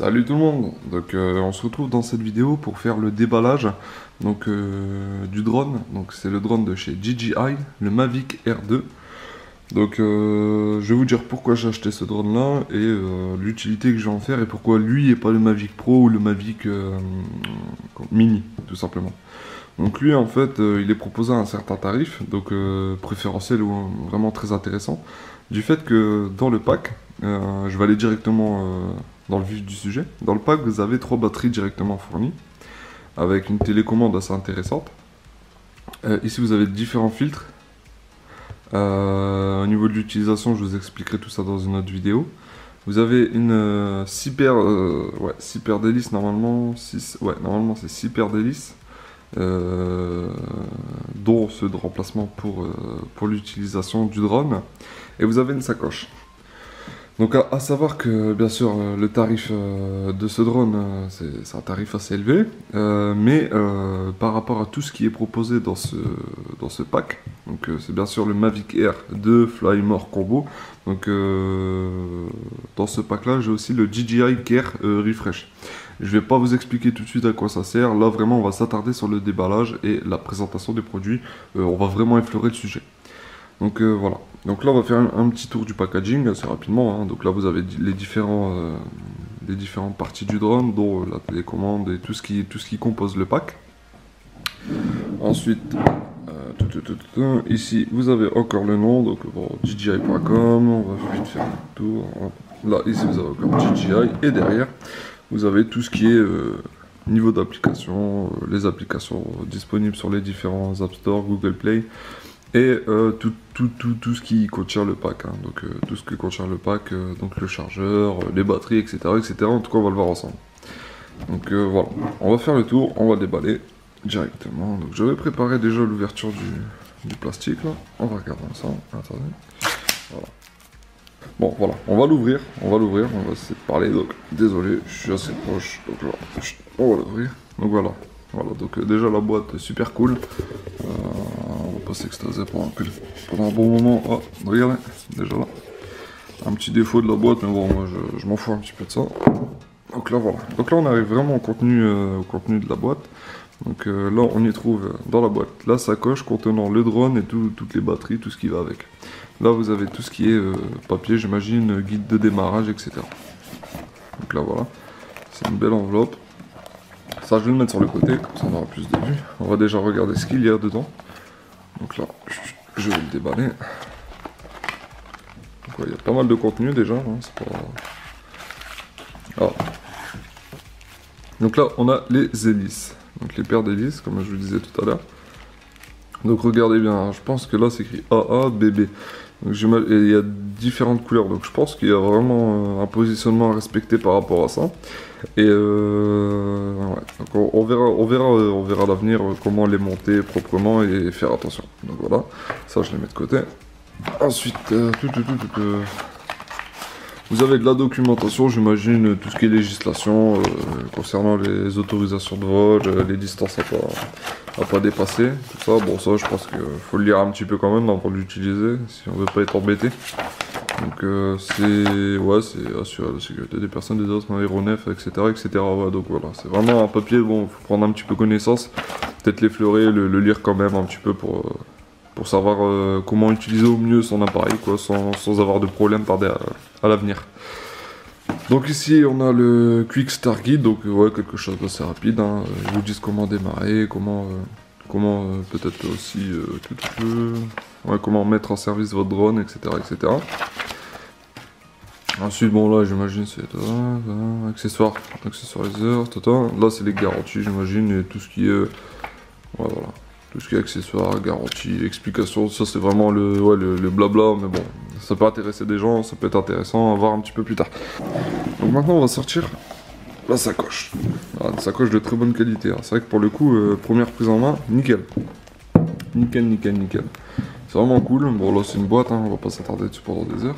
Salut tout le monde, donc on se retrouve dans cette vidéo pour faire le déballage du drone. Donc c'est le drone de chez DJI, le Mavic R2. Donc je vais vous dire pourquoi j'ai acheté ce drone là et l'utilité que je vais en faire et pourquoi lui et pas le Mavic Pro ou le Mavic Mini tout simplement. Donc lui en fait il est proposé à un certain tarif, donc préférentiel ou vraiment très intéressant, du fait que dans le pack, je vais aller directement dans le vif du sujet. Dans le pack vous avez 3 batteries directement fournies, avec une télécommande assez intéressante. Ici vous avez différents filtres. Au niveau de l'utilisation je vous expliquerai tout ça dans une autre vidéo. Vous avez une 6 paires d'hélices normalement, normalement c'est 6 paires d'hélices. Dont ceux de remplacement pour l'utilisation du drone, et vous avez une sacoche. Donc à savoir que bien sûr le tarif de ce drone c'est un tarif assez élevé, mais par rapport à tout ce qui est proposé dans ce pack, donc c'est bien sûr le Mavic Air 2 Fly More Combo. Donc dans ce pack là j'ai aussi le DJI Care Refresh. Je vais pas vous expliquer tout de suite à quoi ça sert. Là vraiment on va s'attarder sur le déballage et la présentation des produits. On va vraiment effleurer le sujet. Donc voilà. Donc là on va faire un petit tour du packaging assez rapidement, hein. Donc là vous avez les différentes parties du drone, dont la télécommande et tout ce qui compose le pack. Ensuite ici vous avez encore le nom, donc bon, DJI.com. On va vite faire un tour. Là ici vous avez encore DJI, et derrière vous avez tout ce qui est niveau d'application, les applications disponibles sur les différents App Store, Google Play, et tout ce qui contient le pack, hein. Donc tout ce que contient le pack, donc le chargeur, les batteries, etc., etc. En tout cas on va le voir ensemble. Donc voilà, on va faire le tour, on va déballer directement. Donc je vais préparer déjà l'ouverture du plastique là. On va regarder ensemble. Attendez. Voilà. Bon voilà, on va l'ouvrir, on va essayer de parler, donc désolé, je suis assez proche, donc là, on va l'ouvrir. Donc voilà, donc déjà la boîte est super cool, on va pas s'extaser pendant un bon moment. Oh, regardez, déjà là, un petit défaut de la boîte, mais bon, moi je m'en fous un petit peu de ça. Donc là voilà, donc là on arrive vraiment au contenu de la boîte. Donc là on y trouve dans la boîte la sacoche contenant le drone et toutes les batteries, tout ce qui va avec. Là vous avez tout ce qui est papier, j'imagine, guide de démarrage, etc. Donc là voilà, c'est une belle enveloppe. Ça je vais le mettre sur le côté, comme ça on aura plus de vue. On va déjà regarder ce qu'il y a dedans. Donc là, je vais le déballer. Donc, ouais, il y a pas mal de contenu déjà, hein, c'est pas... Ah. Donc là on a les hélices. Donc les paires d'hélices, comme je vous disais tout à l'heure. Donc regardez bien, hein, je pense que là c'est écrit AA, BB. Donc il y a différentes couleurs, donc je pense qu'il y a vraiment un positionnement à respecter par rapport à ça. Et ouais. Donc on verra à l'avenir comment les monter proprement et faire attention. Donc voilà, ça je les mets de côté. Ensuite, vous avez de la documentation, j'imagine, tout ce qui est législation concernant les autorisations de vol, les distances à pas dépasser, tout ça. Bon, ça, je pense qu'il faut le lire un petit peu quand même avant de l'utiliser, si on veut pas être embêté. Donc, c'est assurer la sécurité des personnes, des autres aéronefs, etc., etc. Ouais, donc voilà, c'est vraiment un papier, bon, il faut prendre un petit peu connaissance, peut-être l'effleurer, le lire quand même un petit peu pour savoir comment utiliser au mieux son appareil, quoi, sans avoir de problème à l'avenir. Donc ici on a le Quick Start Guide, donc ouais, quelque chose d'assez rapide, hein. Ils vous disent comment démarrer, comment peut-être aussi comment mettre en service votre drone, etc., etc. Ensuite bon là j'imagine c'est accessoires, accessoriseurs, là c'est les garanties, j'imagine, et tout ce qui est voilà. Tout ce qui est accessoires, garantie, explication, ça c'est vraiment le blabla, mais bon, ça peut intéresser des gens, ça peut être intéressant à voir un petit peu plus tard. Donc maintenant on va sortir la sacoche. Voilà, une sacoche de très bonne qualité, hein. C'est vrai que pour le coup, première prise en main, nickel. Nickel. C'est vraiment cool. Bon là c'est une boîte, hein, on va pas s'attarder dessus pendant des heures.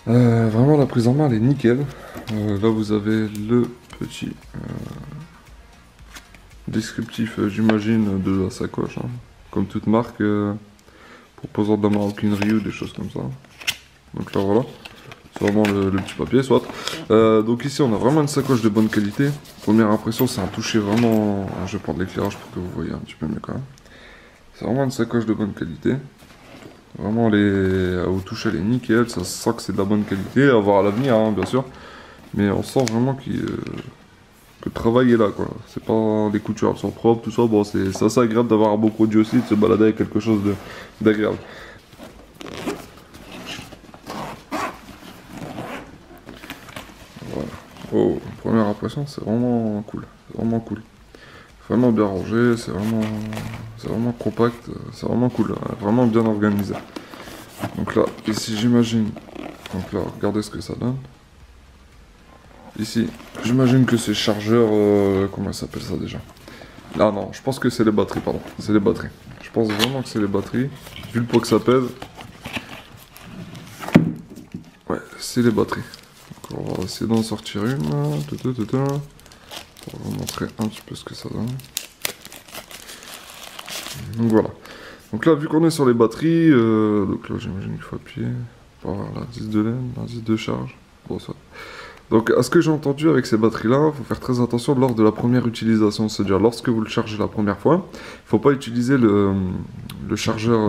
Vraiment la prise en main elle est nickel. Là vous avez le petit... descriptif, j'imagine, de la sacoche, hein. Comme toute marque proposant de la maroquinerie ou des choses comme ça. Donc là voilà, C'est vraiment le petit papier, soit. Donc ici, on a vraiment une sacoche de bonne qualité. Première impression, c'est un toucher vraiment... Je vais prendre l'éclairage pour que vous voyez un petit peu mieux quand même. C'est vraiment une sacoche de bonne qualité. Vraiment, au toucher, elle est nickel. Ça sent que c'est de la bonne qualité. À voir à l'avenir, hein, bien sûr. Mais on sent vraiment que le travail est là, quoi. C'est pas... Les coutures, elles sont propres, tout ça. Bon, c'est assez agréable d'avoir un beau produit aussi, de se balader avec quelque chose d'agréable. Oh, première impression, c'est vraiment cool. C'est vraiment cool. Vraiment bien rangé, c'est vraiment compact, c'est vraiment cool, vraiment bien organisé. Donc là, ici j'imagine, donc là, regardez ce que ça donne. Ici, j'imagine que c'est chargeur, comment ça s'appelle ça déjà? Ah non, je pense que c'est les batteries, pardon, c'est les batteries. Je pense vraiment que c'est les batteries, vu le poids que ça pèse. Ouais, c'est les batteries. Donc on va essayer d'en sortir une. On va vous montrer un petit peu ce que ça donne. Donc voilà. Donc là, vu qu'on est sur les batteries, donc là j'imagine qu'il faut appuyer. Voilà, 10 de laine, 10 de charge. Bon, ça. Donc à ce que j'ai entendu avec ces batteries-là, il faut faire très attention lors de la première utilisation. C'est-à-dire lorsque vous le chargez la première fois, il ne faut pas utiliser le chargeur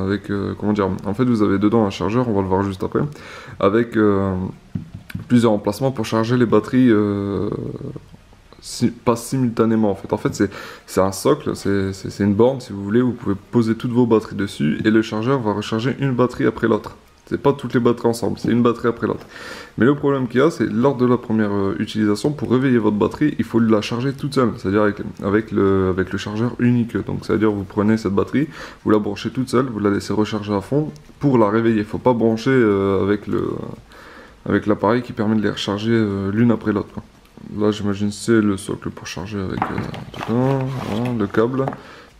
avec... comment dire? En fait, vous avez dedans un chargeur, on va le voir juste après, avec plusieurs emplacements pour charger les batteries pas simultanément. En fait c'est un socle, c'est une borne si vous voulez, vous pouvez poser toutes vos batteries dessus et le chargeur va recharger une batterie après l'autre. C'est pas toutes les batteries ensemble, c'est une batterie après l'autre. Mais le problème qu'il y a, c'est lors de la première utilisation, pour réveiller votre batterie, il faut la charger toute seule, c'est-à-dire avec le chargeur unique. Donc c'est-à-dire vous prenez cette batterie, vous la branchez toute seule, vous la laissez recharger à fond pour la réveiller. Il faut pas brancher avec l'appareil qui permet de les recharger l'une après l'autre. Là j'imagine c'est le socle pour charger avec voilà, le câble.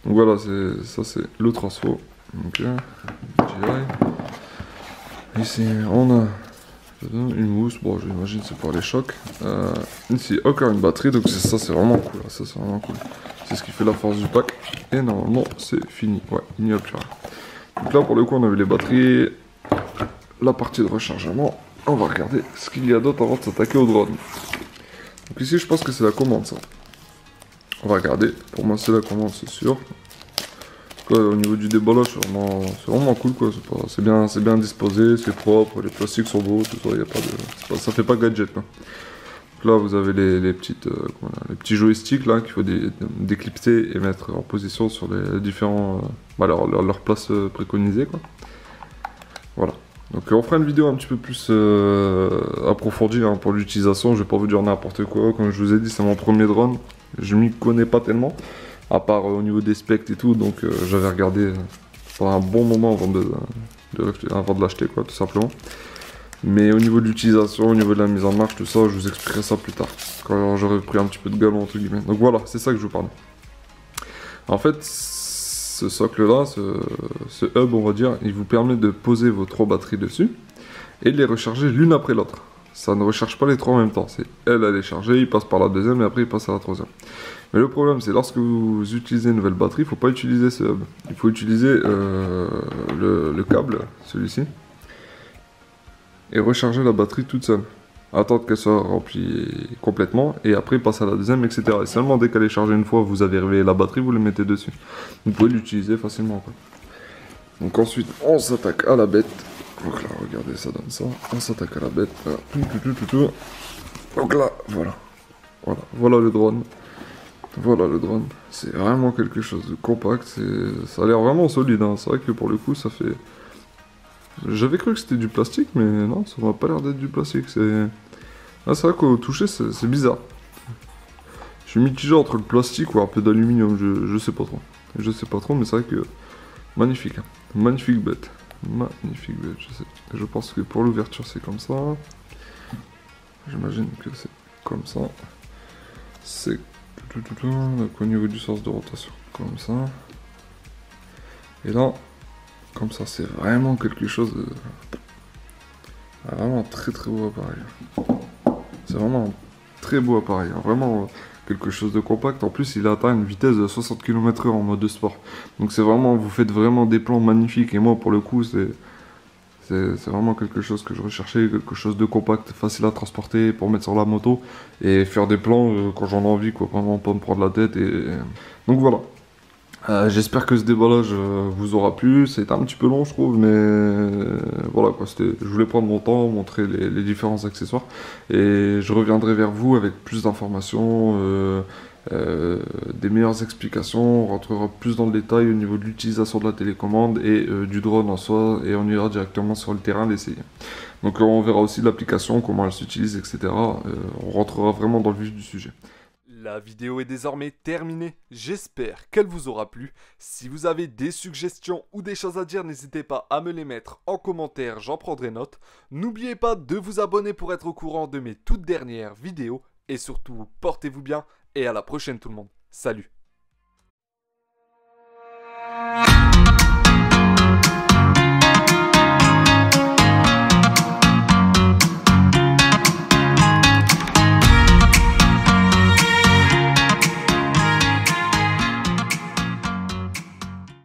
Donc voilà, ça c'est le transfo. Donc, ici on a une mousse, bon j'imagine c'est pour les chocs. Ici encore une batterie, donc ça c'est vraiment cool. Ça c'est vraiment cool. C'est ce qui fait la force du pack. Et normalement c'est fini. Ouais, il n'y a plus rien. Donc là pour le coup on a vu les batteries, la partie de rechargement. On va regarder ce qu'il y a d'autre avant de s'attaquer au drone. Donc ici je pense que c'est la commande ça. On va regarder, pour moi c'est la commande c'est sûr. Au niveau du déballage c'est vraiment cool quoi, c'est bien disposé, c'est propre, les plastiques sont beaux, tout ça, y a pas de, ça fait pas gadget quoi. Donc là vous avez les petits joysticks là qu'il faut déclipser et mettre en position sur les différents, leur place préconisée quoi. Voilà. Donc on fera une vidéo un petit peu plus approfondie hein, pour l'utilisation, je vais pas vous dire n'importe quoi, comme je vous ai dit c'est mon premier drone, je m'y connais pas tellement, à part au niveau des specs et tout, donc j'avais regardé pendant un bon moment avant de l'acheter quoi, tout simplement. Mais au niveau de l'utilisation, au niveau de la mise en marche, tout ça, je vous expliquerai ça plus tard, quand j'aurai pris un petit peu de galon entre guillemets. Donc voilà, c'est ça que je vous parle. En fait, ce socle là, ce hub on va dire, il vous permet de poser vos 3 batteries dessus et de les recharger l'une après l'autre. Ça ne recharge pas les 3 en même temps, c'est elle est chargée, il passe par la deuxième et après il passe à la troisième. Mais le problème c'est lorsque vous utilisez une nouvelle batterie, il ne faut pas utiliser ce hub, il faut utiliser le câble, celui-ci, et recharger la batterie toute seule. Attendre qu'elle soit remplie complètement et après passer à la deuxième, etc. Et seulement dès qu'elle est chargée une fois, vous avez réveillé la batterie, vous le mettez dessus. Vous pouvez l'utiliser facilement quoi. Donc ensuite on s'attaque à la bête. Donc là regardez ça donne ça. On s'attaque à la bête. Là. Donc là voilà le drone. Voilà le drone. C'est vraiment quelque chose de compact. Ça a l'air vraiment solide. Hein. C'est vrai que pour le coup ça fait... J'avais cru que c'était du plastique mais non, ça m'a pas l'air d'être du plastique. C'est vrai qu'au toucher c'est bizarre. Je suis mitigé entre le plastique ou un peu d'aluminium, je sais pas trop. Je sais pas trop mais c'est vrai que... Magnifique. Hein. Magnifique bête. Magnifique bête, je pense que pour l'ouverture c'est comme ça. J'imagine que c'est comme ça. C'est donc au niveau du sens de rotation, comme ça. Et là, comme ça, c'est vraiment quelque chose de... Vraiment très très beau appareil. C'est vraiment un très beau appareil, hein. Vraiment quelque chose de compact. En plus, il atteint une vitesse de 60 km/h en mode sport. Donc c'est vraiment, vous faites vraiment des plans magnifiques. Et moi, pour le coup, C'est vraiment quelque chose que je recherchais, quelque chose de compact, facile à transporter pour mettre sur la moto et faire des plans quand j'en ai envie, quoi, vraiment pas me prendre la tête. Donc voilà. J'espère que ce déballage vous aura plu. C'est un petit peu long, je trouve, mais voilà quoi. Je voulais prendre mon temps, montrer les différents accessoires, et je reviendrai vers vous avec plus d'informations, des meilleures explications. On rentrera plus dans le détail au niveau de l'utilisation de la télécommande et du drone en soi, et on ira directement sur le terrain l'essayer. Donc on verra aussi l'application, comment elle s'utilise, etc. On rentrera vraiment dans le vif du sujet. La vidéo est désormais terminée, j'espère qu'elle vous aura plu. Si vous avez des suggestions ou des choses à dire, n'hésitez pas à me les mettre en commentaire, j'en prendrai note. N'oubliez pas de vous abonner pour être au courant de mes toutes dernières vidéos. Et surtout, portez-vous bien et à la prochaine tout le monde. Salut!